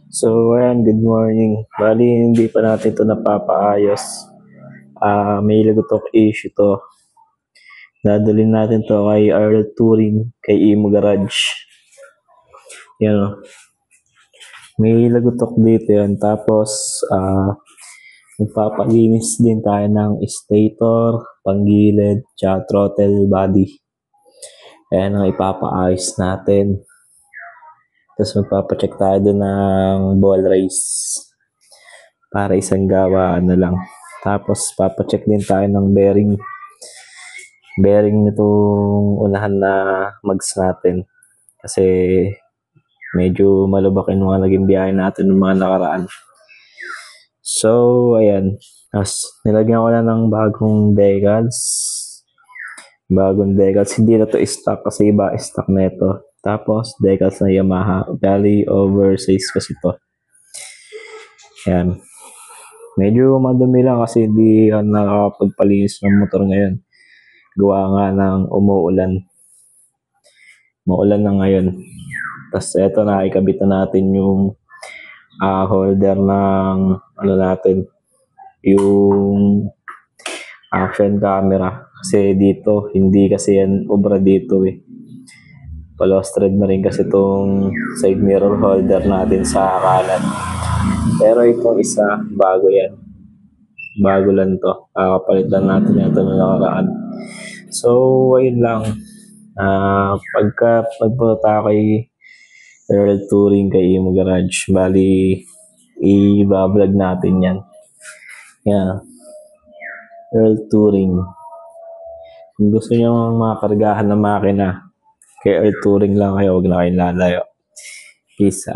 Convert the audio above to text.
So, ayan, good morning. Bali, hindi pa natin ito napapaayos. May lagotok issue to. Dadalhin natin to kay Earl Touring, kay Imo Garage. Yan o. May lagotok dito yan. Tapos, magpapalinis din tayo ng stator, panggilid, tsaka throttle body. Ayan ang ipapaayos natin. Tapos magpapacheck tayo doon ng ball race para isang gawaan na lang. Tapos papacheck din tayo ng bearing nitong unahan na mags natin. Kasi medyo malubak yung mga naging biyahe natin ng mga nakaraan. So, ayan. Tapos nilagyan ko na ng bagong decals. Hindi na to stock kasi iba stock na ito. Tapos, decals na Yamaha. Bali, oversize kasi ito. Ayan. Medyo madumi lang kasi hindi nakakapagpalinis ng motor ngayon. Gawa nga ng umuulan. Maulan na ngayon. Tapos, eto na, ikabit na natin yung holder ng yung action camera. Kasi dito, hindi kasi yan obra dito eh. Palostred na rin kasi itong side mirror holder natin sa kanan. Pero itong isa, bago yan. Bago lang to. Kakapalitan natin yan ito na nakaraan. So, ayun lang. Pagka pagpunta kay Earl Touring kay Imo Garage, bali, i-vlog natin yan. Yeah. Earl Touring. Kung gusto nyo makakargahan ng makina, kay Earl Touring lang kayo, huwag na kayong lalayo. Peace out.